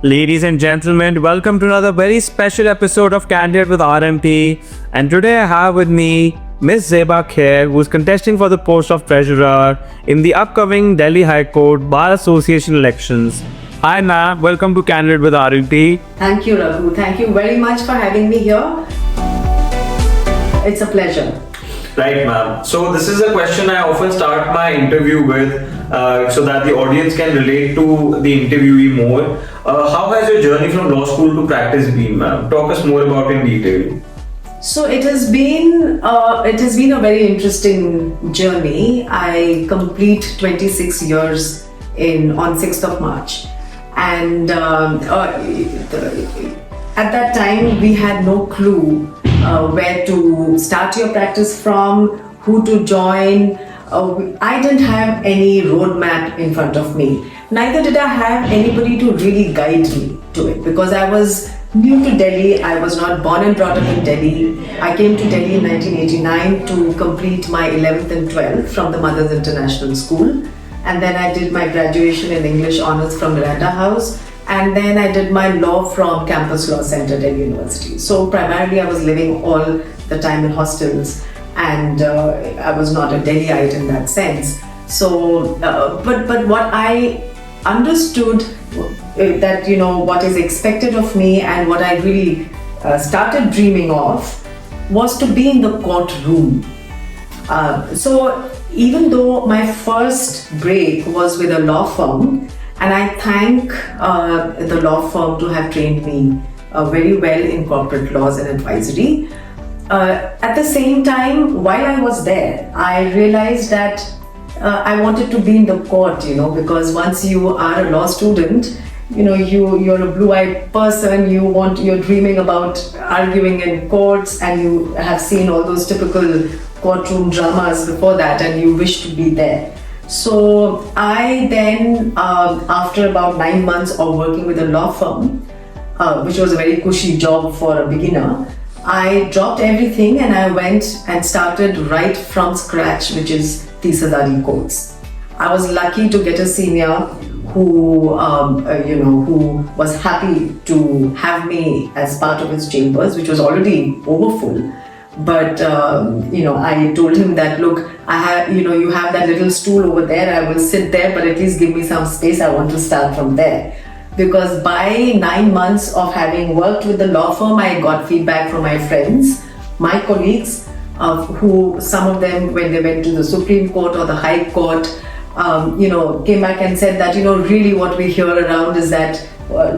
Ladies and gentlemen, welcome to another very special episode of Candid with RMP. And today I have with me Miss Zeba Khair, who is contesting for the post of treasurer in the upcoming Delhi High Court Bar Association elections. Hi ma'am, welcome to Candid with RMP. Thank you, Raghu. Thank you very much for having me here. It's a pleasure. Right, ma'am. So this is a question I often start my interview with, so that the audience can relate to the interviewee more. How has your journey from law school to practice been, ma'am? Talk us more about in detail. So it has been a very interesting journey. I complete 26 years on 6th of March, and at that time we had no clue where to start your practice from, who to join. I didn't have any roadmap in front of me. Neither did I have anybody to really guide me to it, because I was new to Delhi. I was not born and brought up in Delhi. I came to Delhi in 1989 to complete my 11th and 12th from the Mothers International School. And then I did my graduation in English Honours from Miranda House. And then I did my law from Campus Law Center, Delhi University. So primarily I was living all the time in hostels, and I was not a Delhiite in that sense. So, but what I understood that, what is expected of me and what I really started dreaming of was to be in the courtroom. So even though my first break was with a law firm, and I thank the law firm to have trained me very well in corporate laws and advisory. At the same time, while I was there, I realized that I wanted to be in the court, because once you are a law student, you're a blue-eyed person, you're dreaming about arguing in courts, and you have seen all those typical courtroom dramas before that, and you wish to be there. So I then, after about 9 months of working with a law firm, which was a very cushy job for a beginner, I dropped everything and I went and started right from scratch, which is 30,000 courts. I was lucky to get a senior who was happy to have me as part of his chambers, which was already overfull. But I told him that, look, you have that little stool over there, I will sit there, but at least give me some space. I want to start from there. Because by 9 months of having worked with the law firm, I got feedback from my friends, my colleagues, who some of them, when they went to the Supreme Court or the High Court, came back and said that, really what we hear around is that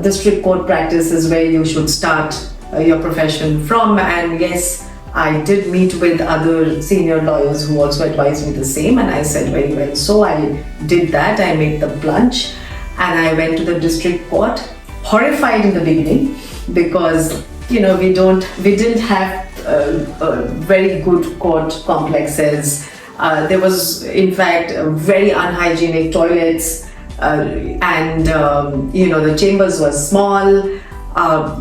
district court practice is where you should start your profession from. And yes, I did meet with other senior lawyers who also advised me the same, and I said very well. So I did that. I made the plunge and I went to the district court, horrified in the beginning because we didn't have very good court complexes. There was in fact very unhygienic toilets, and the chambers were small.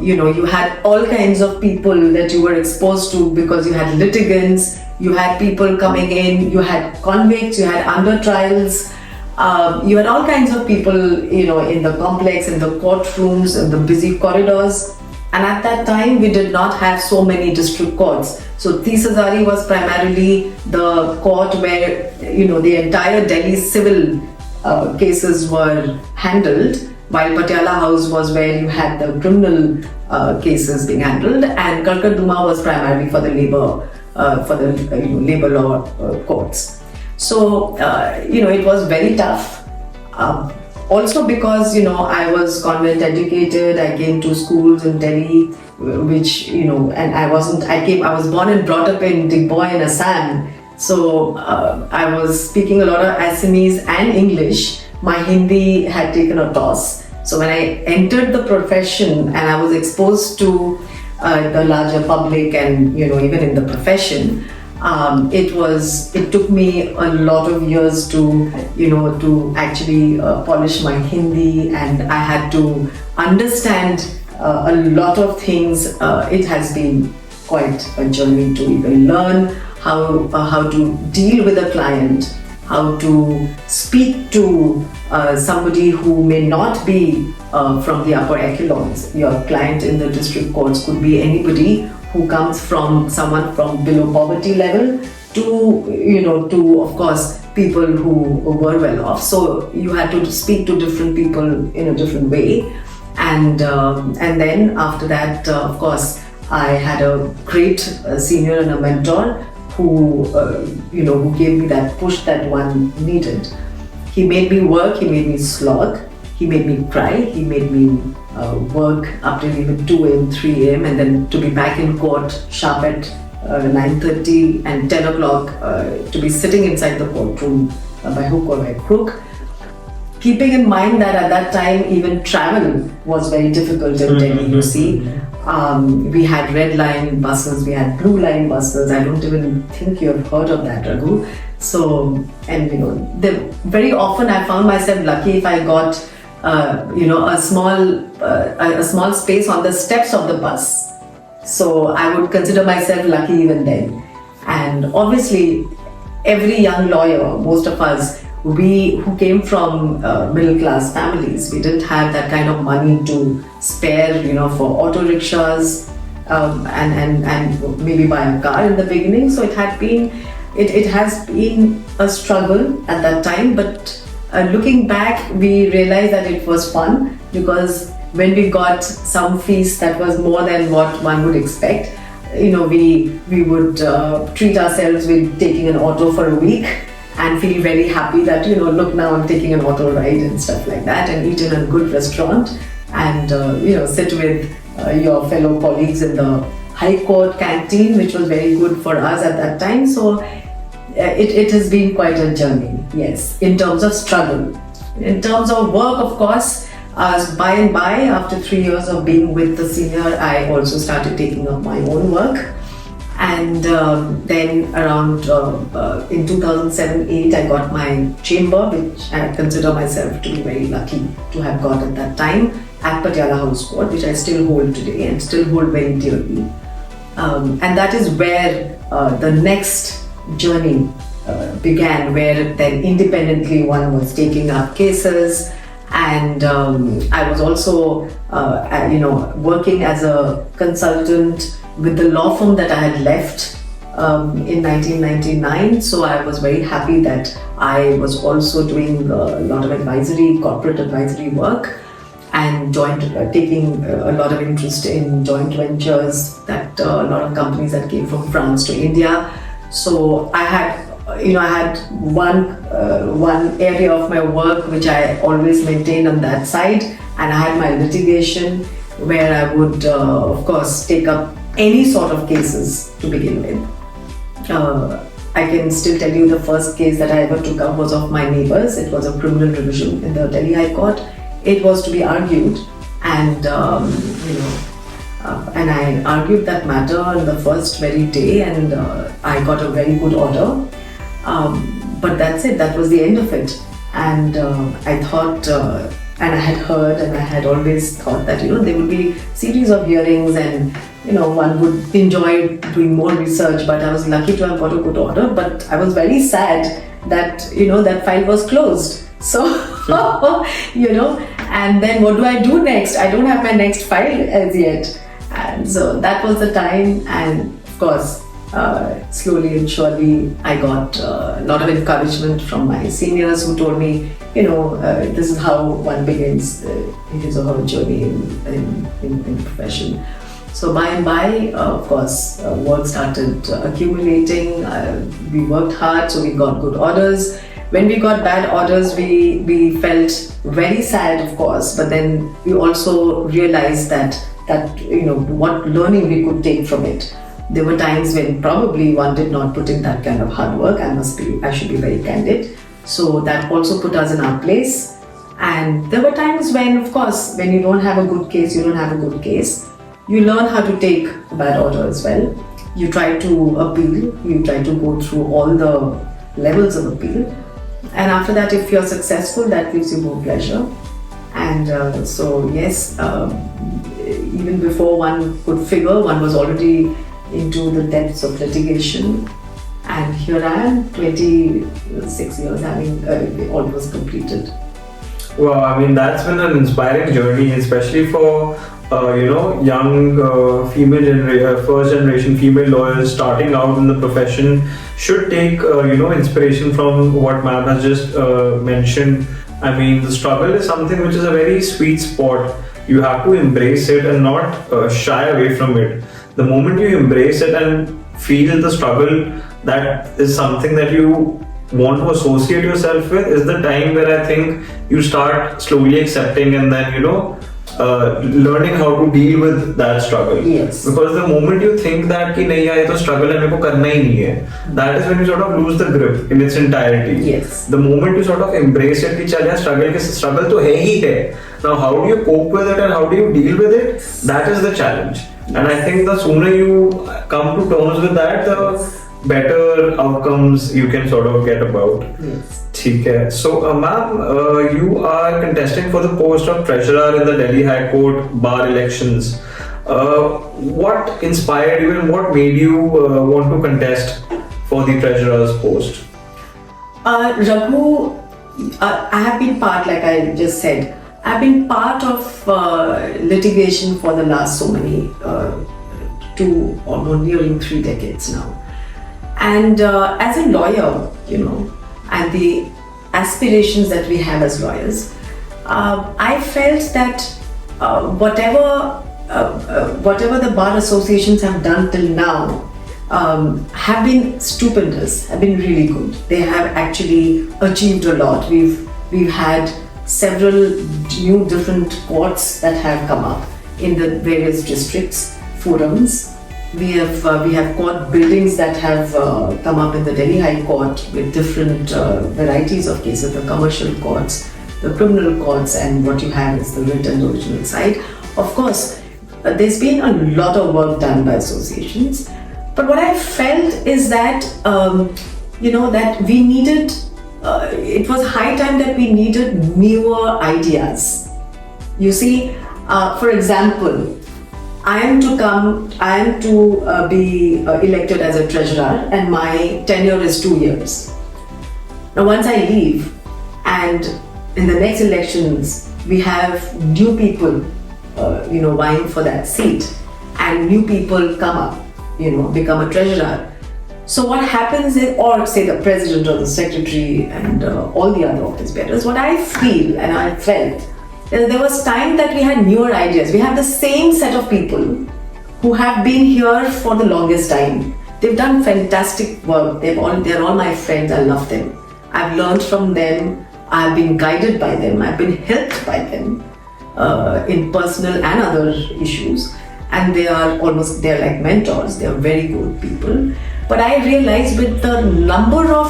You had all kinds of people that you were exposed to, because you had litigants, you had people coming in, you had convicts, you had under trials, you had all kinds of people, in the complex, in the courtrooms, in the busy corridors. And at that time, we did not have so many district courts. So 30,000 was primarily the court where, the entire Delhi civil cases were handled, while Patiala House was where you had the criminal cases being handled, and Karkarduma was primarily for the labor law courts. So it was very tough. Also because I was convent educated, I came to schools in Delhi, which and I was born and brought up in Digboy in Assam. So I was speaking a lot of Assamese and English. My Hindi had taken a toss. So when I entered the profession and I was exposed to the larger public and even in the profession, it took me a lot of years to actually polish my Hindi, and I had to understand a lot of things. It has been quite a journey to even learn how to deal with a client how to speak to somebody who may not be from the upper echelons. Your client in the district courts could be anybody who comes from someone from below poverty level to of course people who were well off. So you had to speak to different people in a different way, and then after that, of course, I had a great senior and a mentor who who gave me that push that one needed. He made me work, he made me slog, he made me cry, he made me work up till even 2 a.m., 3 a.m. and then to be back in court sharp at 9:30 and 10 o'clock to be sitting inside the courtroom by hook or by crook. Keeping in mind that at that time even travel was very difficult in Delhi, you see. We had red line buses, we had blue line buses. I don't even think you have heard of that, Raghu. So, and very often I found myself lucky if I got a small space on the steps of the bus. So I would consider myself lucky even then. And obviously, every young lawyer, most of us, we who came from middle class families, we didn't have that kind of money to spare, for auto rickshaws and maybe buy a car in the beginning. So it has been a struggle at that time. But looking back, we realized that it was fun, because when we got some fees that was more than what one would expect, we would treat ourselves with taking an auto for a week and feel very happy that, look, now I'm taking an auto ride and stuff like that, and eat in a good restaurant and, sit with your fellow colleagues in the High Court canteen, which was very good for us at that time. So it has been quite a journey, yes, in terms of struggle. In terms of work, of course, by and by, after 3 years of being with the senior, I also started taking up my own work. And then around in 2007-8, I got my chamber, which I consider myself to be very lucky to have got at that time, at Patiala House Court, which I still hold today and still hold very dearly. And that is where the next journey began, where then independently one was taking up cases. And I was also, working as a consultant with the law firm that I had left in 1999. So I was very happy that I was also doing a lot of corporate advisory work, and taking a lot of interest in joint ventures, that a lot of companies that came from France to India. So I had one area of my work which I always maintained on that side, and I had my litigation, where I would, of course, take up any sort of cases to begin with. I can still tell you the first case that I ever took up was of my neighbors. It was a criminal revision in the Delhi High Court. It was to be argued, and and I argued that matter on the first very day, and I got a very good order. But that's it, that was the end of it. And I thought, and I had heard, and I had always thought that, there would be series of hearings, and, one would enjoy doing more research, but I was lucky to have got a good order. But I was very sad that, that file was closed. So, and then what do I do next? I don't have my next file as yet. And so that was the time, and of course, slowly and surely, I got a lot of encouragement from my seniors, who told me, this is how one begins his or her journey in the profession. So by and by, of course, work started accumulating. We worked hard, so we got good orders. When we got bad orders, we felt very sad, of course, but then we also realized that what learning we could take from it. There were times when probably one did not put in that kind of hard work. I should be very candid. So that also put us in our place. And there were times when, of course, when you don't have a good case, you don't have a good case. You learn how to take a bad order as well. You try to appeal. You try to go through all the levels of appeal. And after that, if you're successful, that gives you more pleasure. And so, yes, even before one could figure, one was already into the depths of litigation. And here I am, 26 years having almost completed. Wow, I mean, that's been an inspiring journey, especially for young first generation female lawyers starting out in the profession. Should take inspiration from what ma'am has just mentioned. I mean, the struggle is something which is a very sweet spot. You have to embrace it and not shy away from it. The moment you embrace it and feel the struggle, that is something that you want to associate yourself with, is the time where I think you start slowly accepting and then learning how to deal with that struggle. Yes. Because the moment you think that कि नहीं यार ये तो struggle है मेरे को करना ही नहीं है, that is when you sort of lose the grip in its entirety. Yes. The moment you sort of embrace it कि चल यार struggle तो है ही है. Now how do you cope with it and how do you deal with it? That is the challenge. And I think the sooner you come to terms with that, the better outcomes you can sort of get about. Yes. ठीक है. So, ma'am, you are contesting for the post of treasurer in the Delhi High Court bar elections. What inspired you and what made you want to contest for the treasurer's post? Raghu, I have been part, like I just said, I've been part of litigation for the last so many, 2 or nearing 3 decades now. And as a lawyer, and the aspirations that we have as lawyers, I felt that whatever the bar associations have done till now have been stupendous, have been really good. They have actually achieved a lot. We've had several new different courts that have come up in the various districts, forums. We have court buildings that have come up in the Delhi High Court with different varieties of cases, the commercial courts, the criminal courts, and what you have is the writ and original side. Of course, there's been a lot of work done by associations, but what I felt is that that we needed. It was high time that we needed newer ideas. You see, for example, I am to be elected as a treasurer, and my tenure is 2 years. Now, once I leave, and in the next elections, we have new people, vying for that seat, and new people come up, become a treasurer. So what happens is, or say the president or the secretary and all the other office bearers, what I feel and I felt, there was time that we had newer ideas. We have the same set of people who have been here for the longest time. They've done fantastic work. They're all my friends. I love them. I've learned from them. I've been guided by them. I've been helped by them in personal and other issues. And they're like mentors. They're very good people. But I realized with the number of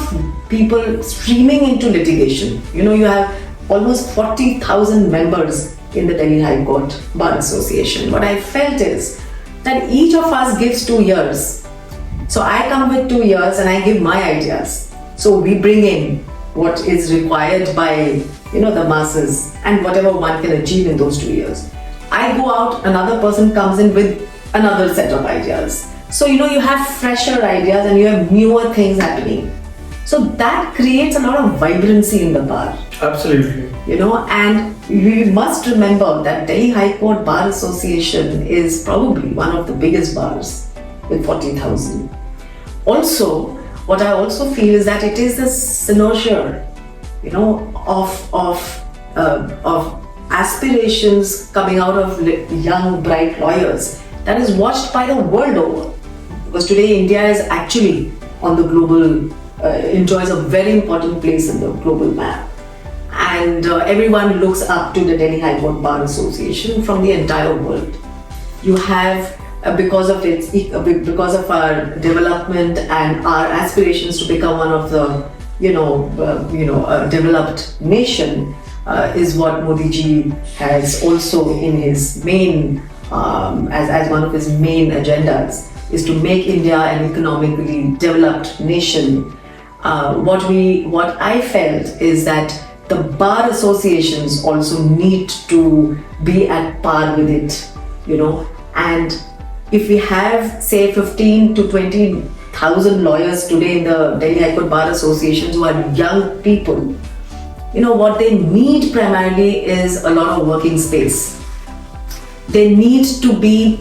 people streaming into litigation, you have almost 40,000 members in the Delhi High Court Bar Association. What I felt is that each of us gives 2 years. So I come with 2 years and I give my ideas. So we bring in what is required by the masses and whatever one can achieve in those 2 years. I go out, another person comes in with another set of ideas. So you have fresher ideas and you have newer things happening. So that creates a lot of vibrancy in the bar. Absolutely. And we must remember that Delhi High Court Bar Association is probably one of the biggest bars with 40,000. Also, what I also feel is that it is a synergy, of aspirations coming out of young, bright lawyers that is watched by the world over. Because today India is actually on the global, enjoys a very important place in the global map. And everyone looks up to the Delhi High Court Bar Association from the entire world. You have, because of our development and our aspirations to become one of the, developed nation, is what Modi ji has also in his main, as one of his main agendas, is to make India an economically developed nation. What I felt is that the bar associations also need to be at par with it, and if we have say 15 to 20 1,000 lawyers today in the Delhi High Court Bar Associations who are young people. What they need primarily is a lot of working space. They need to be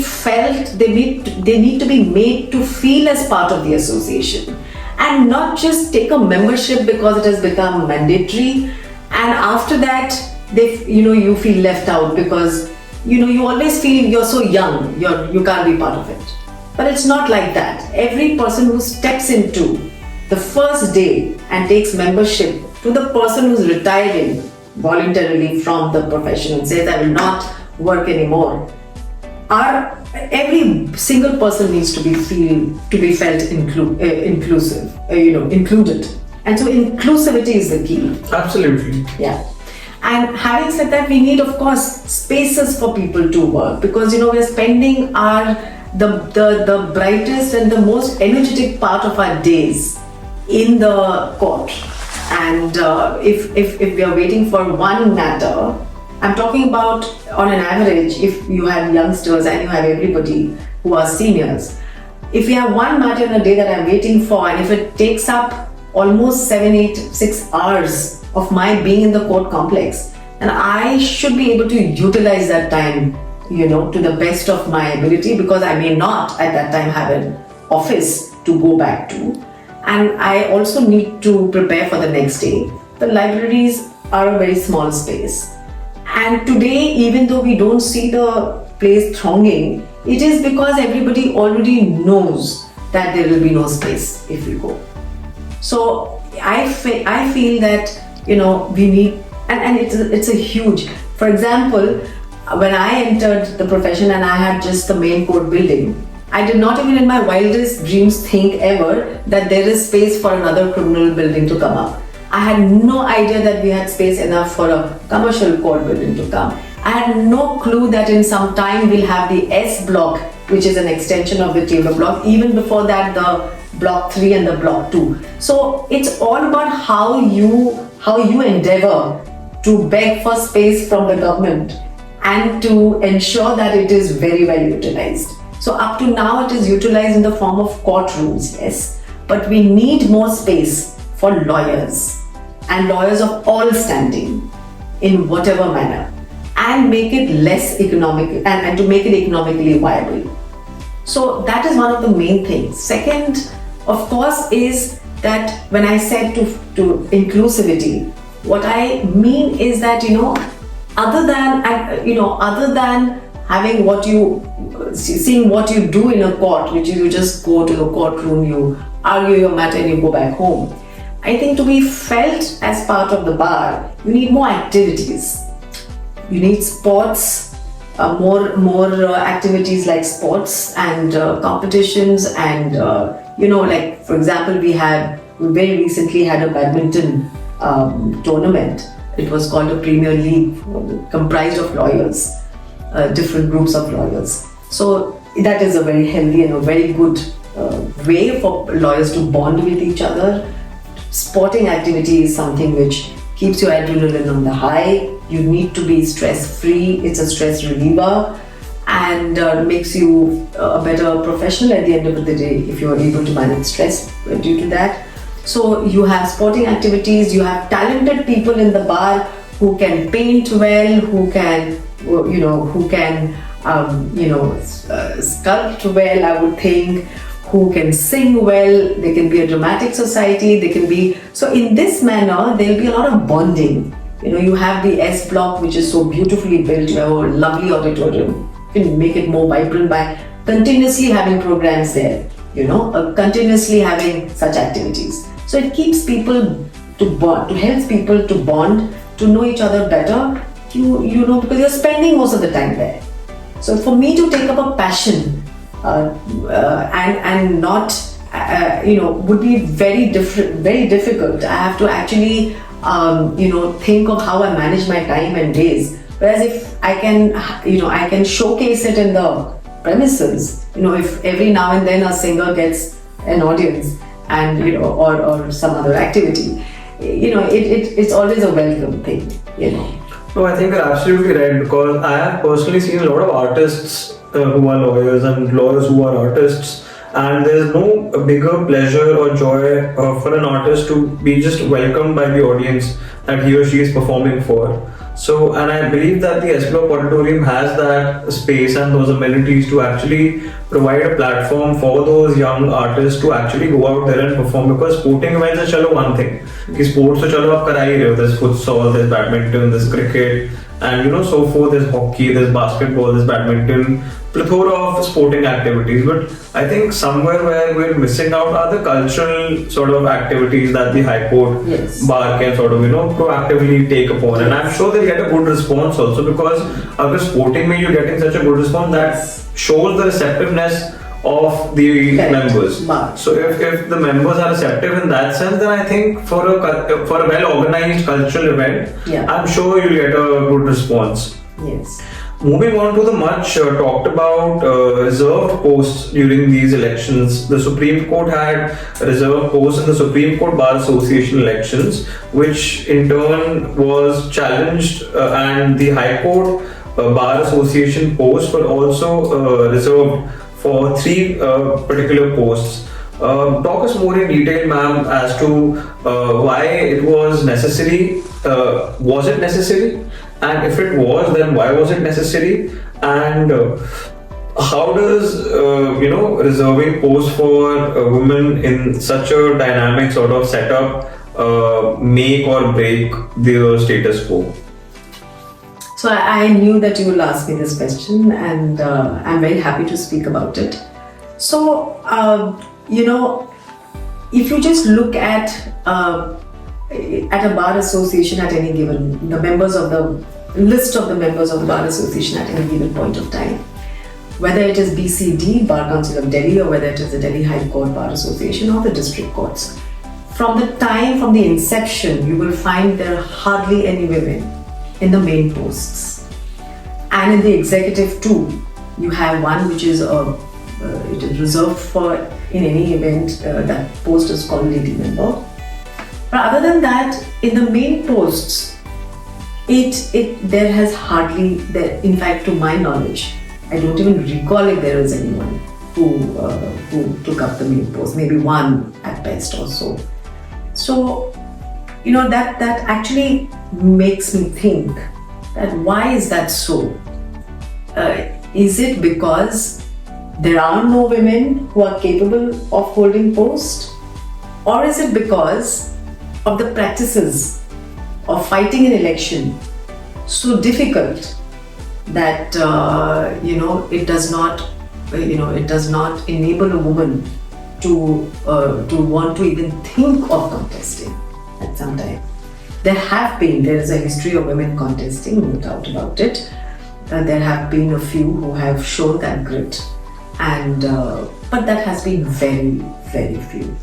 felt, they need to be made to feel as part of the association, and not just take a membership because it has become mandatory, and after that you feel left out because you always feel you're so young, you can't be part of it. But it's not like that. Every person who steps into the first day and takes membership, to the person who's retiring voluntarily from the profession and says, I will not work anymore, every single person needs to be felt inclusive, included. And so inclusivity is the key. Absolutely. Yeah. And having said that, we need, of course, spaces for people to work, because we're spending the brightest and the most energetic part of our days in the court. And if we are waiting for one matter, I'm talking about on an average, if you have youngsters and you have everybody who are seniors, if we have one matter in a day that I'm waiting for, and if it takes up almost 6 hours of my being in the court complex, and I should be able to utilize that time, to the best of my ability, because I may not at that time have an office to go back to. And I also need to prepare for the next day. The libraries are a very small space. And today, even though we don't see the place thronging, it is because everybody already knows that there will be no space if we go. So I feel that, we need, and it's a huge, for example, when I entered the profession and I had just the main court building, I did not even in my wildest dreams think ever that there is space for another criminal building to come up. I had no idea that we had space enough for a commercial court building to come. I had no clue that in some time we'll have the S block, which is an extension of the chamber block. Even before that, the block 3 and the block 2. So it's all about how you endeavor to beg for space from the government and to ensure that it is very well utilized. So up to now, it is utilized in the form of courtrooms, yes. But we need more space for lawyers, and lawyers of all standing in whatever manner, and make it less economic and to make it economically viable. So that is one of the main things. Second, of course, is that when I said to inclusivity, what I mean is that, other than having seeing what you do in a court, which is you just go to the courtroom, you argue your matter and you go back home. I think to be felt as part of the bar, you need more activities. You need sports, more activities like sports and competitions, and like for example, we very recently had a badminton tournament. It was called a Premier League, comprised of lawyers, different groups of lawyers. So that is a very healthy and a very good way for lawyers to bond with each other. Sporting activity is something which keeps your adrenaline on the high. You need to be stress-free. It's a stress reliever, and makes you a better professional at the end of the day if you are able to manage stress due to that. So you have sporting activities, you have talented people in the bar who can paint well, who can sculpt well, I would think, who can sing well. They can be a dramatic society, they can be, so in this manner there'll be a lot of bonding. You have the S block, which is so beautifully built, you have a lovely auditorium. You can make it more vibrant by continuously having programs there, continuously having such activities. So it keeps people to bond, to help people to bond, to know each other better, because you're spending most of the time there. So for me to take up a passion and not, would be very difficult. I have to actually, think of how I manage my time and days. Whereas if I can showcase it in the premises, if every now and then a singer gets an audience and, or some other activity, it's always a welcome thing, No, I think you're absolutely right, because I have personally seen a lot of artists who are lawyers and lawyers who are artists, And there's no bigger pleasure or joy for an artist to be just welcomed by the audience that he or she is performing for. So, and I believe that the Esplor Auditorium has that space and those amenities to actually provide a platform for those young artists to actually go out there and perform. Because sporting events are chalo one thing, कि sports तो चलो आप करा ही रहे हो. There's futsal, there's badminton, there's cricket, and so forth. There's hockey, there's basketball, there's badminton, plethora of sporting activities. But I think somewhere where we're missing out are the cultural sort of activities that the High Court bar can sort of proactively take upon. And I'm sure they'll get a good response also, because after sporting में you're getting such a good response that shows the receptiveness of the members. So if the members are receptive in that sense, then I think for a well organized cultural event, I'm sure you'll get a good response. Yes. Moving on to the much talked about reserved posts during these elections. The Supreme Court had reserved posts in the Supreme Court Bar Association elections, which in turn was challenged, and the High Court Bar Association posts were also reserved for 3 particular posts. Talk us more in detail, ma'am, as to why it was necessary. Was it necessary? And if it was, then why was it necessary? And how does reserving posts for women in such a dynamic sort of setup make or break the status quo? So I knew that you will ask me this question, and I'm very happy to speak about it. So if you just look at a bar association at any given, the members of the list of the members of the bar association at any given point of time, whether it is BCD, Bar Council of Delhi, or whether it is the Delhi High Court Bar Association or the district courts, from the inception, you will find there are hardly any women in the main posts. And in the executive too, you have one which is it is reserved for, in any event, that post is called lady member. But other than that, in the main posts, there has hardly, in fact, to my knowledge, I don't even recall if there is anyone who took up the main post, maybe one at best or so. So, that actually makes me think that why is that so? Is it because there are no women who are capable of holding post? Or is it because of the practices of fighting an election so difficult that it does not enable a woman to want to even think of contesting at some time? There is a history of women contesting, no doubt about it. There have been a few who have shown that grit, but that has been very, very few.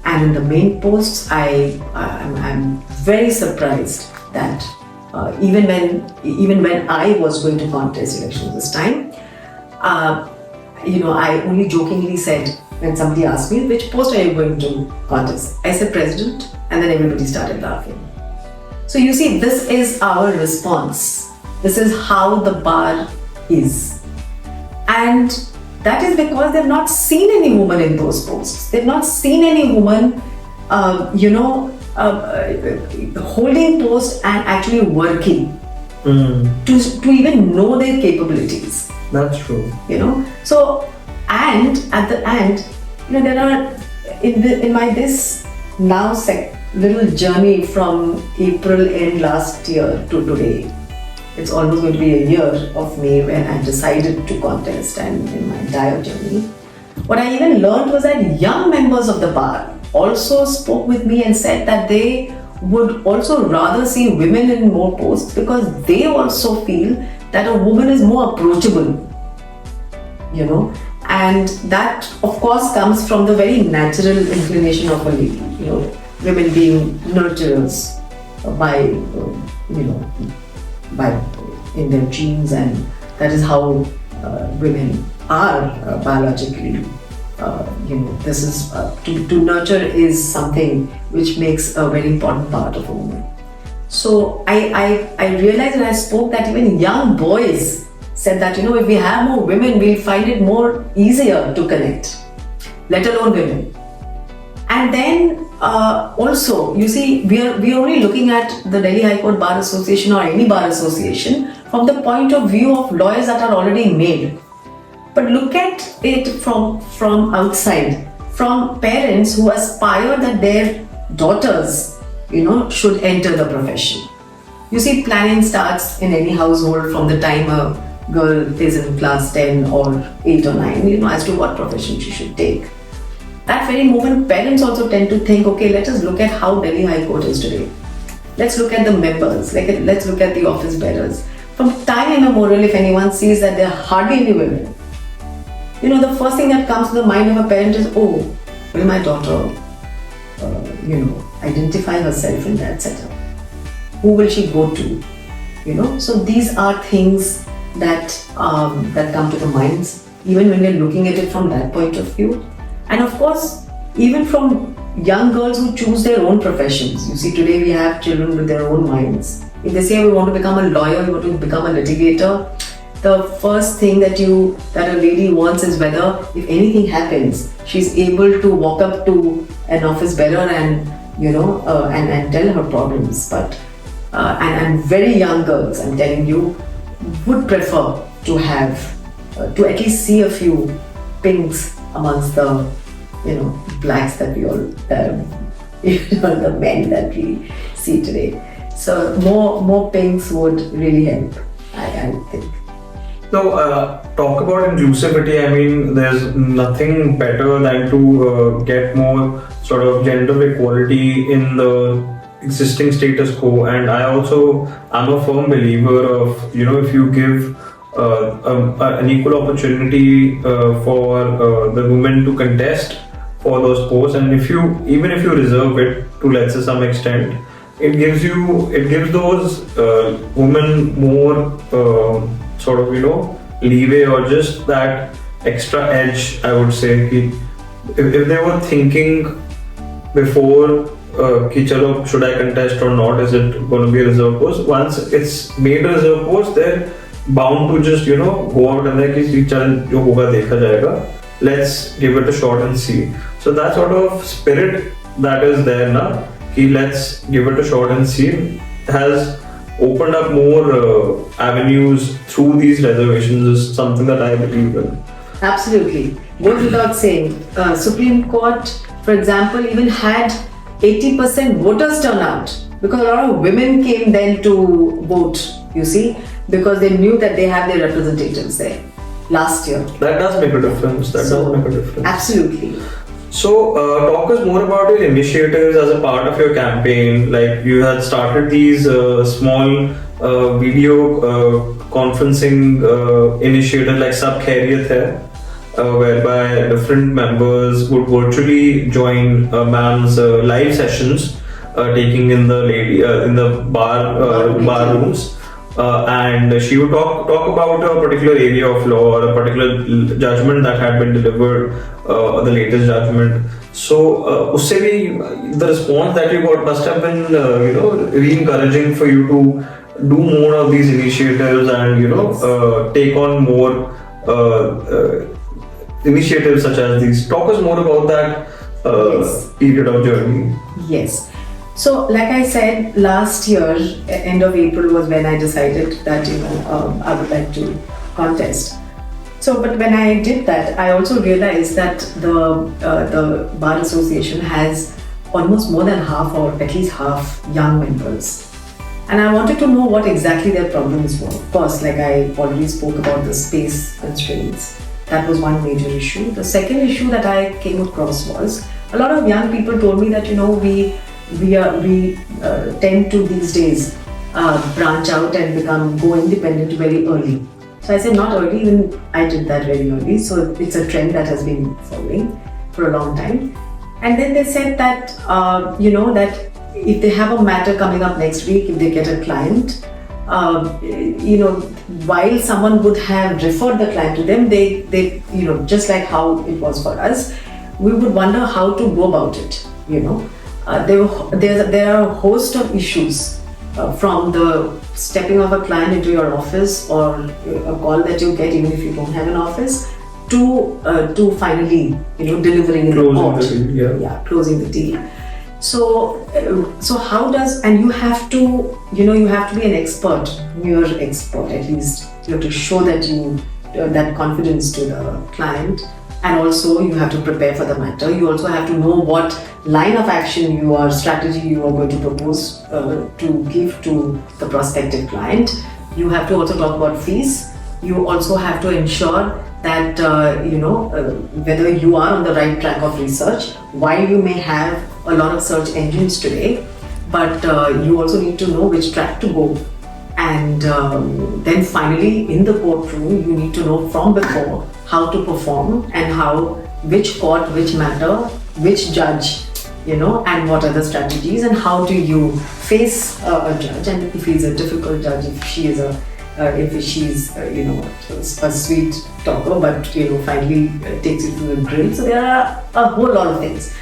And in the main posts, I'm very surprised that even when I was going to contest elections this time, I only jokingly said, when somebody asked me, which post are you going to contest? I said president, and then everybody started laughing. So you see, this is our response. This is how the bar is. And that is because they've not seen any woman in those posts. They've not seen any woman, holding posts and actually working to even know their capabilities. That's true. So, and at the end, there are in my this now little journey from April end last year to today. It's almost going to be a year of me when I decided to contest, and in my entire journey. What I even learned was that young members of the bar also spoke with me and said that they would also rather see women in more posts because they also feel that a woman is more approachable, and that of course comes from the very natural inclination of a lady, women being nurturers by in their genes, and that is how women are biologically. This is to nurture is something which makes a very important part of a woman. So I realized when I spoke that even young boys said that if we have more women, we'll find it more easier to connect. let alone women. And then also, you see, we are only looking at the Delhi High Court Bar Association or any bar association from the point of view of lawyers that are already made. But look at it from outside, from parents who aspire that their daughters, should enter the profession. You see, planning starts in any household from the time a girl is in class 10 or 8 or 9, as to what profession she should take. That very moment, parents also tend to think, okay, let us look at how Delhi High Court is today. Let's look at the members, let's look at the office bearers. From time immemorial, if anyone sees that there are hardly any women, the first thing that comes to the mind of a parent is, oh, will my daughter, identify herself in that setup? Who will she go to? So these are things that come to the minds, even when we're looking at it from that point of view. And of course, even from young girls who choose their own professions. You see, today we have children with their own minds. If they say we want to become a lawyer, we want to become a litigator, the first thing that a lady wants is whether, if anything happens, she's able to walk up to an office bearer and and tell her problems. But and very young girls, I'm telling you, would prefer to have to at least see a few pinks amongst the blacks that we all the men that we see today. So more pinks would really help, I think. So, talk about inclusivity. I mean, there's nothing better than to get more sort of gender equality in the existing status quo. And I'm a firm believer of, if you give an equal opportunity for the women to contest for those posts, and even if you reserve it to, let's say, some extent, it gives those women more sort of leeway, or just that extra edge. I would say if they were thinking before कि चलो should I contest or not, is it going to be a reserve post, once it's made a reserve post, they're bound to just go out and कि चल जो होगा देखा जाएगा, let's give it a shot and see. So that sort of spirit that is there now, कि let's give it a shot and see, has opened up more avenues through these reservations, is something that I believe in. Absolutely. Goes without saying. Supreme Court, for example, even had 80% voters turnout because a lot of women came then to vote, you see, because they knew that they have their representatives there last year. That does make a difference. Absolutely. So, talk us more about your initiatives as a part of your campaign. Like, you had started these small video conferencing initiatives like Zeba Khair, whereby different members would virtually join ma'am's live sessions, taking in the bar rooms. And she would talk about a particular area of law or a particular judgment that had been delivered, the latest judgment. So, usse bhi, the response that you got must have been, really encouraging for you to do more of these initiatives and, take on more initiatives such as these. Talk us more about that period of journey. Yes. So, like I said, last year, end of April was when I decided that I would like to contest. So, but when I did that, I also realized that the Bar Association has almost more than half, or at least half, young members. And I wanted to know what exactly their problems were. Of course, like I already spoke about the space constraints. That was one major issue. The second issue that I came across was a lot of young people told me that we tend to these days branch out and go independent very early. So I said not early, even I did that very early. So it's a trend that has been following for a long time. And then they said that that if they have a matter coming up next week, if they get a client, while someone would have referred the client to them, they just like how it was for us, we would wonder how to go about it. There are a host of issues from the stepping of a client into your office, or a call that you get even if you don't have an office, to finally, delivering the report. Closing the deal. So how does, and you have to, you have to be an expert, near expert at least. You have to show that that confidence to the client, and also you have to prepare for the matter. You also have to know what line of action strategy you are going to propose to give to the prospective client. You have to also talk about fees. You also have to ensure that whether you are on the right track of research. While you may have a lot of search engines today, but you also need to know which track to go. And then finally, in the courtroom, you need to know from before how to perform and which court, which matter, which judge, and what are the strategies, and how do you face a judge, and if he's a difficult judge, if she's a sweet talker, but finally takes you to the grill. So there are a whole lot of things.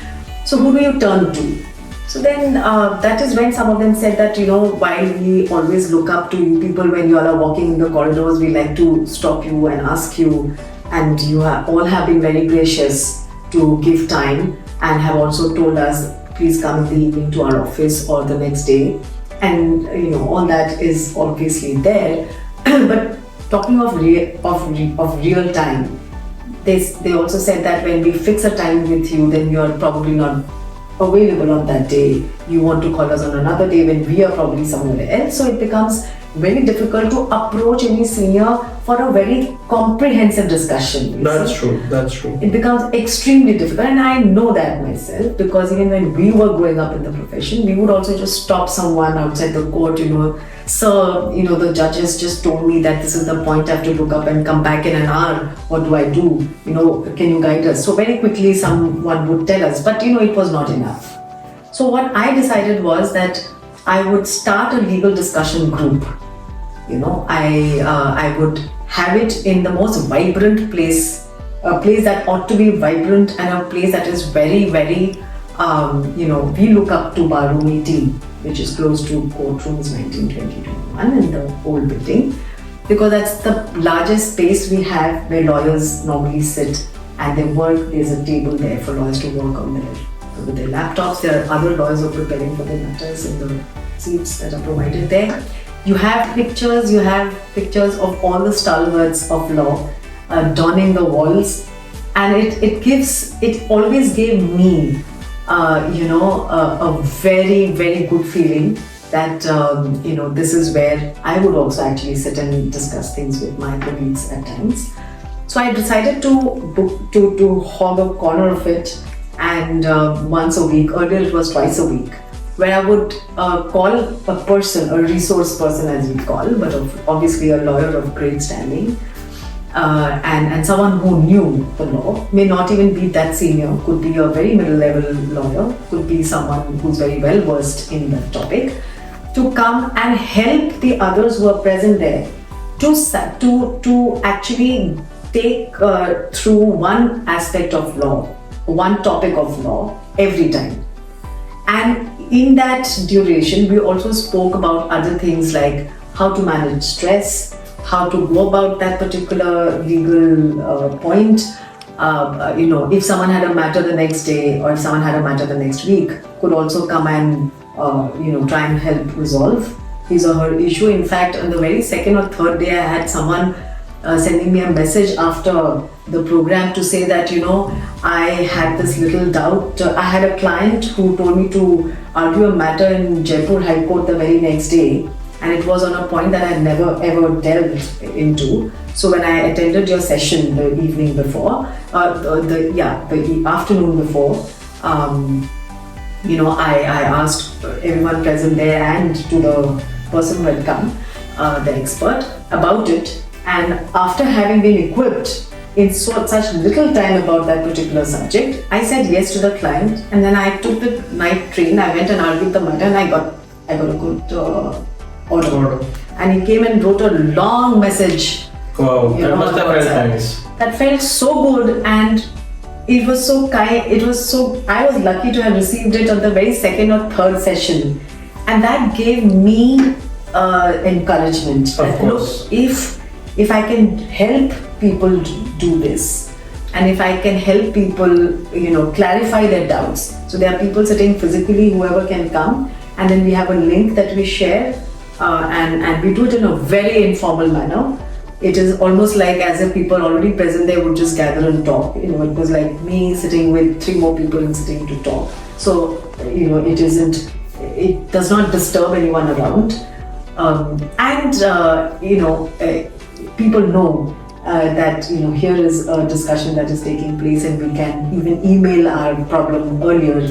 So who do you turn to? So then that is when some of them said that, while we always look up to you people when you all are walking in the corridors, we like to stop you and ask you, and you all have been very gracious to give time and have also told us, please come in the evening to our office or the next day. And all that is obviously there. But talking of real time, they also said that when we fix a time with you, then you're probably not available on that day. You want to call us on another day when we are probably somewhere else. So it becomes very difficult to approach any senior for a very comprehensive discussion. That's true. It becomes extremely difficult, and I know that myself, because even when we were growing up in the profession, we would also just stop someone outside the court, sir, the judges just told me that this is the point, I have to look up and come back in an hour. What do I do? Can you guide us? So very quickly someone would tell us, but it was not enough. So what I decided was that I would start a legal discussion group. I would have it in the most vibrant place, a place that ought to be vibrant, and a place that is very, very, we look up to Barumi Tea, which is close to courtrooms 1921 in the old building, because that's the largest space we have where lawyers normally sit and they work. There's a table there for lawyers to work on with their laptops. There are other lawyers who are preparing for their matters in the seats that are provided there. You have pictures of all the stalwarts of law donning the walls, and it always gave me a very, very good feeling that this is where I would also actually sit and discuss things with my colleagues at times. So I decided to hog a corner of it, and once a week. Earlier it was twice a week, where I would call a person, a resource person as we call, but obviously a lawyer of great standing, and someone who knew the law. May not even be that senior, could be a very middle level lawyer, could be someone who's very well versed in the topic, to come and help the others who are present there to actually take through one aspect of law, one topic of law every time. And in that duration, we also spoke about other things like how to manage stress, how to go about that particular legal point. If someone had a matter the next day, or if someone had a matter the next week, could also come and try and help resolve his or her issue. In fact, on the very second or third day, I had someone sending me a message after the program to say that, I had this little doubt. I had a client who told me to argue a matter in Jaipur High Court the very next day, and it was on a point that I had never ever delved into. So when I attended your session the evening before, the afternoon before, I asked everyone present there and to the person who had come, the expert, about it. And after having been equipped in such little time about that particular subject, I said yes to the client, and then I took the night train. I went and argued the matter, and I got a good order. And he came and wrote a long message. Wow, that must have felt nice. That felt so good, and it was so kind. I was lucky to have received it on the very second or third session, and that gave me encouragement. Of course. Look, if I can help people do this, and if I can help people, clarify their doubts. So there are people sitting physically, whoever can come, and then we have a link that we share, and we do it in a very informal manner. It is almost like as if people already present there would just gather and talk. It was like me sitting with 3 more people and sitting to talk. So, it does not disturb anyone around. People know that here is a discussion that is taking place, and we can even email our problem earlier,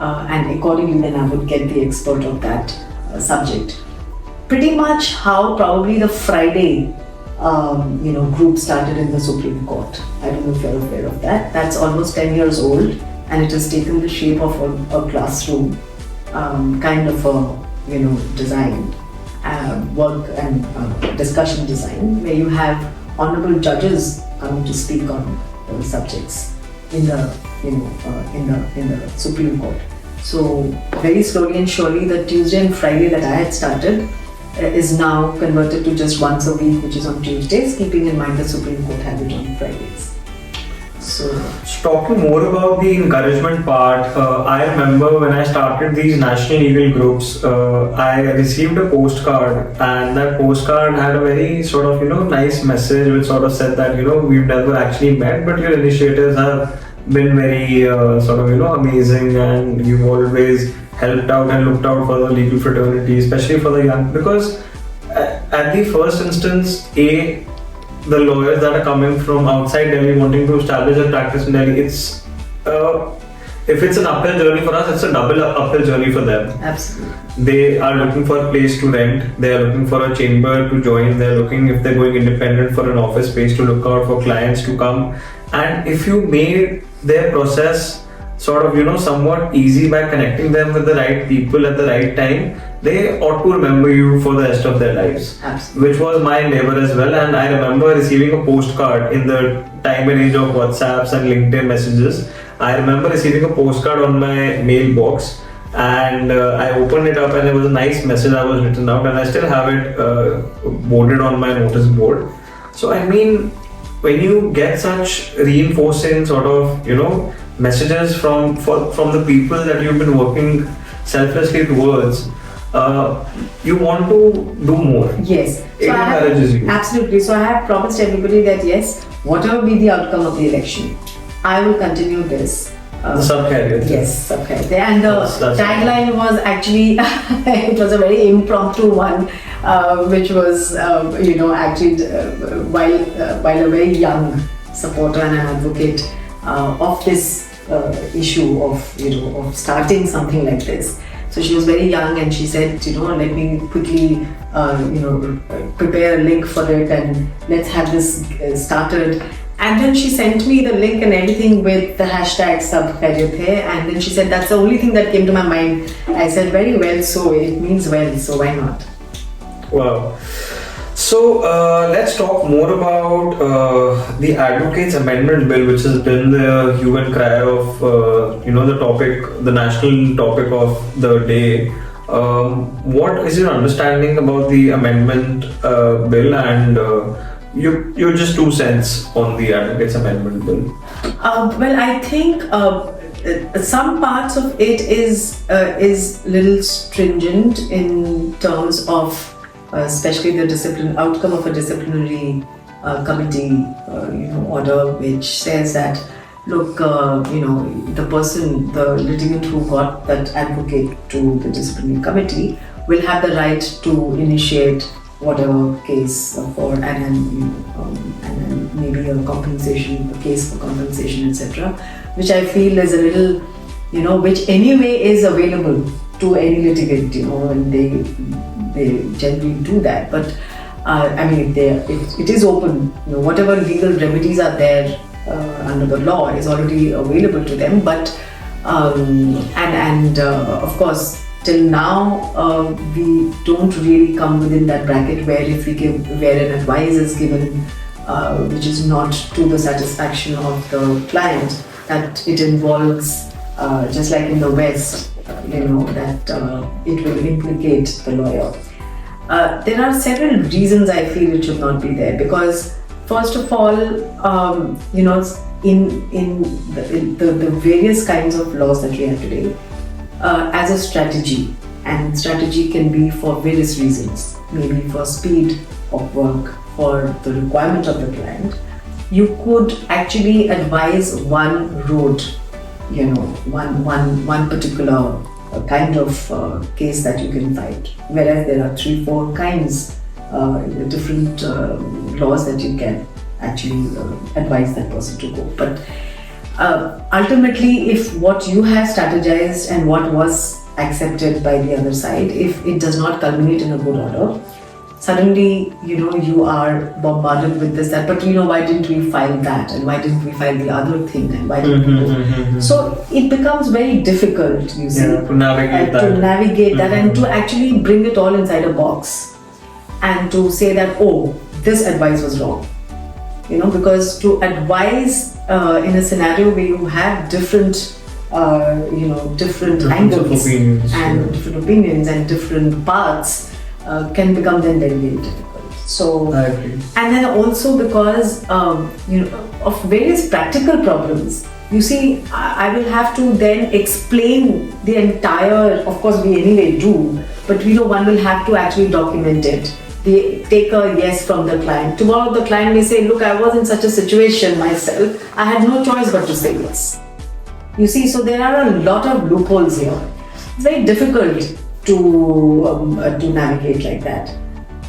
and accordingly then I would get the expert of that subject. Pretty much how probably the Friday group started in the Supreme Court. I don't know if you're aware of that. That's almost 10 years old, and it has taken the shape of a classroom kind of a design, work and discussion design, where you have honorable judges coming to speak on subjects in the in the Supreme Court. So very slowly and surely, the Tuesday and Friday that I had started is now converted to just once a week, which is on Tuesdays, keeping in mind the Supreme Court had it on Fridays. So talking more about the encouragement part, I remember when I started these national legal groups, I received a postcard, and that postcard had a very sort of nice message which sort of said that we've never actually met, but your initiatives have been very sort of amazing, and you've always helped out and looked out for the legal fraternity, especially for the young, because at the first instance, the lawyers that are coming from outside Delhi wanting to establish a practice in Delhi, it's if it's an uphill journey for us, it's a double uphill journey for them. Absolutely. They are looking for a place to rent, they are looking for a chamber to join, they're looking, if they're going independent, for an office space to look out for clients to come. And if you made their process sort of somewhat easy by connecting them with the right people at the right time, they ought to remember you for the rest of their lives. Absolutely. Which was my endeavor as well. And I remember receiving a postcard in the time and age of WhatsApps and LinkedIn messages. I remember receiving a postcard on my mailbox, and I opened it up, and there was a nice message that was written out, and I still have it boarded on my notice board. So I mean, when you get such reinforcing sort of messages from the people that you've been working selflessly towards, you want to do more. Yes. It encourages you. Absolutely. So I have promised everybody that yes, whatever be the outcome of the election, I will continue this. The Zeba Khair. Yes, Zeba Khair. And the that's tagline was actually, it was a very impromptu one, which was, actually while a very young supporter and an advocate of this issue of starting something like this. So she was very young, and she said, let me quickly, prepare a link for it, and let's have this started. And then she sent me the link and everything with the hashtag Zeba Khair, and then she said, that's the only thing that came to my mind. I said, very well, so it means well, so why not? Wow. So let's talk more about the Advocates Amendment Bill, which has been the hue and cry of the topic, the national topic of the day. What is your understanding about the amendment bill, and your just 2 cents on the Advocates Amendment Bill? Well, I think some parts of it is little stringent in terms of especially the outcome of a disciplinary committee order, which says that look, the litigant who got that advocate to the disciplinary committee will have the right to initiate whatever case for, and then maybe a case for compensation, etc., which I feel is a little, which anyway is available to any litigant, and they generally do that. But it is open. Whatever legal remedies are there under the law is already available to them. But of course, till now we don't really come within that bracket where where an advice is given which is not to the satisfaction of the client, that it involves just like in the West, that it will implicate the lawyer. There are several reasons I feel it should not be there, because first of all, in the various kinds of laws that we have today as a strategy. And strategy can be for various reasons, maybe for speed of work, for the requirement of the client. You could actually advise one road, one particular kind of case that you can fight, whereas there are 3-4 kinds, different laws that you can actually advise that person to go. But ultimately, if what you have strategized and what was accepted by the other side, if it does not culminate in a good order, suddenly you are bombarded with this, that, but why didn't we file that, and why didn't we file the other thing, and why didn't we do? So it becomes very difficult, you see, to navigate that and to actually bring it all inside a box and to say that, oh, this advice was wrong. Because to advise in a scenario where you have different different angles and different opinions and different paths can become then very, very difficult. So, I agree. And then also because of various practical problems, you see, I will have to then explain the entire, of course we anyway do, but one will have to actually document it. They take a yes from the client. Tomorrow the client may say, look, I was in such a situation myself, I had no choice but to say yes. You see, so there are a lot of loopholes here. It's very difficult to navigate like that.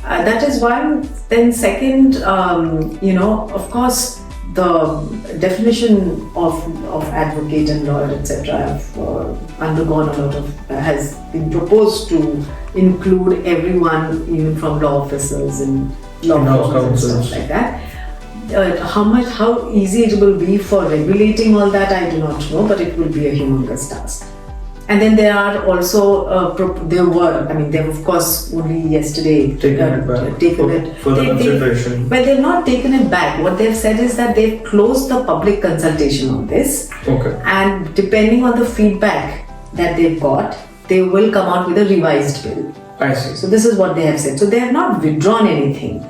That is one. Then second, of course, the definition of advocate and lawyer, etc., have undergone a lot of, has been proposed to include everyone, even from law officers and law firms and stuff like that. How easy it will be for regulating all that, I do not know, but it will be a humongous task. And then there are also, they have of course only yesterday taken it for the consideration. Well, they've not taken it back. What they've said is that they've closed the public consultation on this. Okay. And depending on the feedback that they've got, they will come out with a revised bill. I see. So this is what they have said. So they have not withdrawn anything.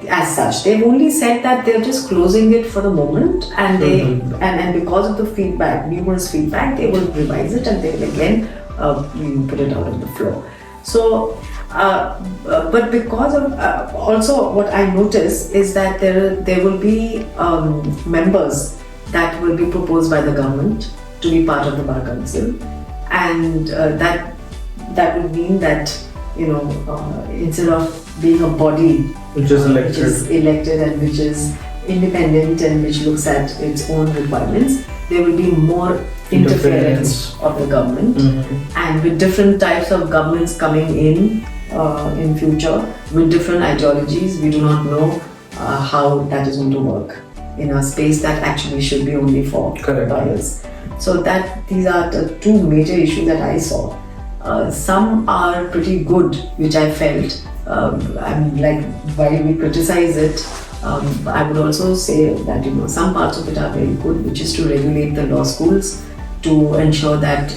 As such, they've only said that they're just closing it for the moment, and they and because of the feedback, numerous feedback, they will revise it and they will again put it out on the floor. So, but because of also what I notice is that there will be members that will be proposed by the government to be part of the Bar Council, and that would mean that instead of being a body which is elected and which is independent and which looks at its own requirements, there will be more interference of the government, and with different types of governments coming in future with different ideologies. We do not know how that is going to work in a space that actually should be only for lawyers. So these are the two major issues that I saw. Some are pretty good, which I felt. While we criticize it, I would also say that some parts of it are very good, which is to regulate the law schools, to ensure that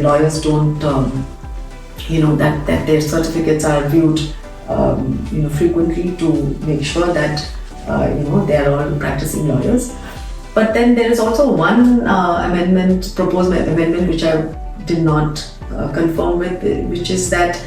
lawyers don't, that their certificates are viewed, frequently, to make sure that they are all practicing lawyers. But then there is also one proposed amendment which I did not confirm with, which is that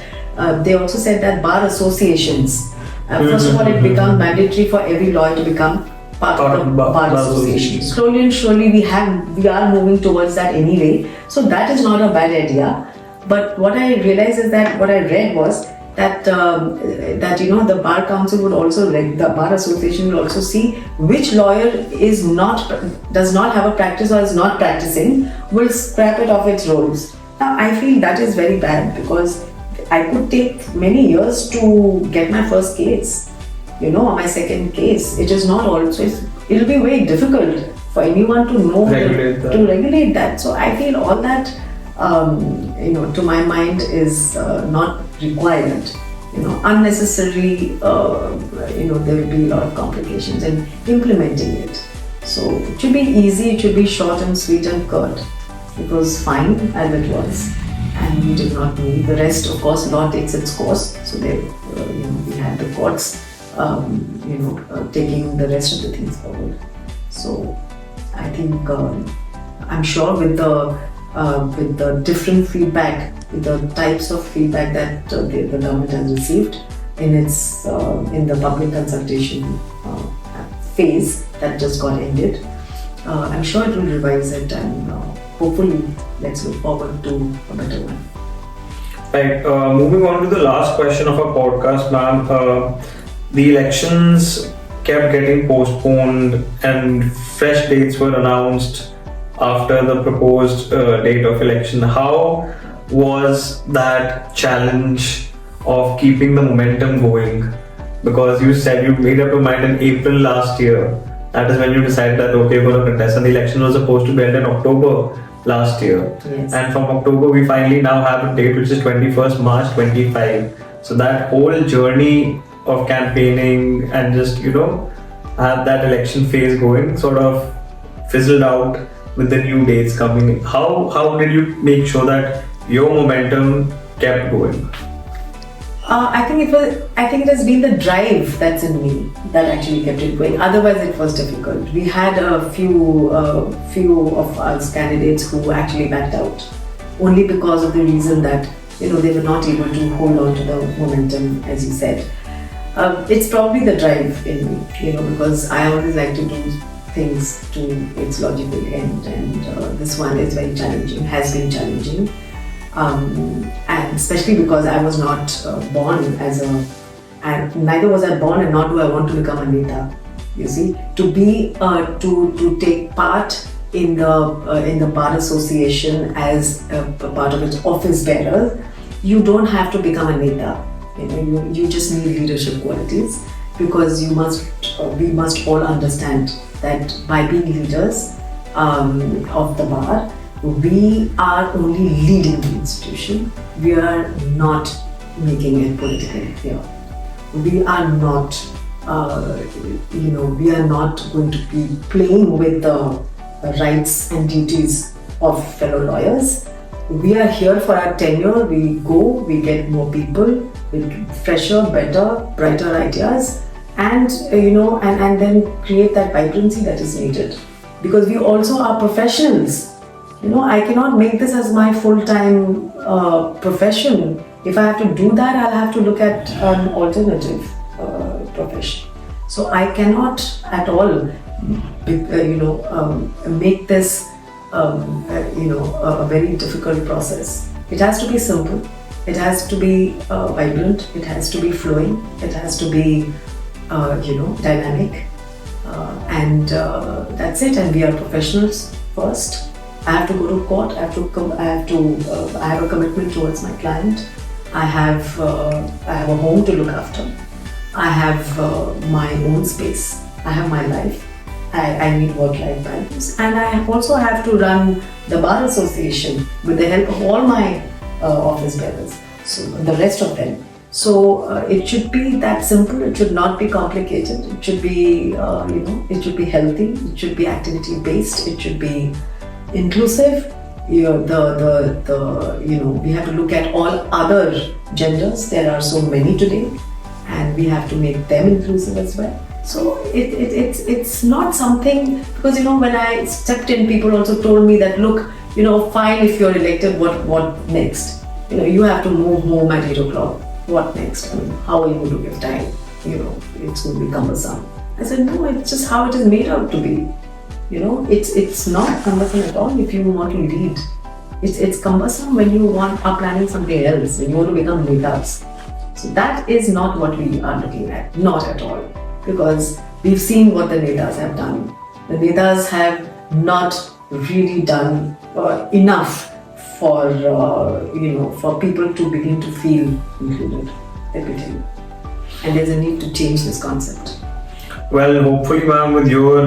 they also said that bar associations, first of all, it becomes mandatory for every lawyer to become part of the bar association. Slowly and surely we are moving towards that anyway, so that is not a bad idea. But what I realized is that what I read was that the bar council would also, the bar association will also see which lawyer does not have a practice or is not practicing, will scrap it off its rolls. Now I feel that is very bad, because I could take many years to get my first case, or my second case. It is not also, it'll be very difficult for anyone to know to regulate that. So I feel all that, to my mind, is not required. Unnecessary, there will be a lot of complications in implementing it. So it should be easy, it should be short and sweet and curt. It was fine as it was, and we did not need the rest. Of course, law takes its course, so we had the courts, taking the rest of the things forward. So I think I'm sure with the different feedback, with the types of feedback that the government has received in its in the public consultation phase that just got ended, I'm sure it will revise it, and hopefully let's look forward to a better one. Right, moving on to the last question of our podcast, ma'am. The elections kept getting postponed and fresh dates were announced after the proposed date of election. How was that challenge of keeping the momentum going? Because you said you made up your mind in April last year. That is when you decided that okay, we're going to contest, and the election was supposed to be held in October last year. Yes. And from October we finally now have a date which is 21st March 25. So that whole journey of campaigning and just have that election phase going sort of fizzled out with the new dates coming in. How did you make sure that your momentum kept going? I think it has been the drive that's in me that actually kept it going. Otherwise, it was difficult. We had a few of us candidates who actually backed out only because of the reason that they were not able to hold on to the momentum, as you said. It's probably the drive in me, because I always like to do things to its logical end, and this one is very challenging, has been challenging. And especially because I was not born and neither was I born, and nor do I want to become a Neta. You see, to take part in the Bar Association as a part of its office bearer, you don't have to become a Neta. You just need leadership qualities, because we must all understand that by being leaders of the bar, we are only leading the institution. We are not making it political here. We are not, we are not going to be playing with the rights and duties of fellow lawyers. We are here for our tenure. We go, we get more people with fresher, better, brighter ideas, and and then create that vibrancy that is needed. Because we also are professionals. I cannot make this as my full-time profession. If I have to do that, I'll have to look at an alternative profession. So I cannot at all, make this, a very difficult process. It has to be simple. It has to be vibrant. It has to be flowing. It has to be, dynamic, and that's it. And we are professionals first. I have to go to court. I have a commitment towards my client. I have a home to look after. I have my own space. I have my life. I need work-life balance, and I also have to run the Bar Association with the help of all my office bearers. So the rest of them. So it should be that simple. It should not be complicated. It should be it should be healthy. It should be activity-based. It should be inclusive. We have to look at all other genders. There are so many today, and we have to make them inclusive as well. So it's not something, because when I stepped in, people also told me that look, fine, if you're elected, what next? You have to move home at 8 o'clock. What next? How are you going to give time? It's going to be cumbersome. I said no, it's just how it is made out to be. It's not cumbersome at all if you want to lead. It's cumbersome when you are planning something else, when you want to become netas. So that is not what we are looking at, not at all. Because we've seen what the netas have done. The netas have not really done enough for people to begin to feel included, let me tell you. And there's a need to change this concept. Well, hopefully, ma'am, with your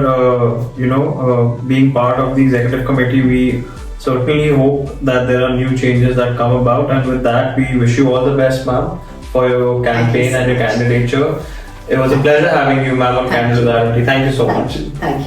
being part of the executive committee, we certainly hope that there are new changes that come about, and with that we wish you all the best, ma'am, for your campaign and your candidature. It was a pleasure having you, ma'am, on Candid with RMT. Thank you so much. Thank you.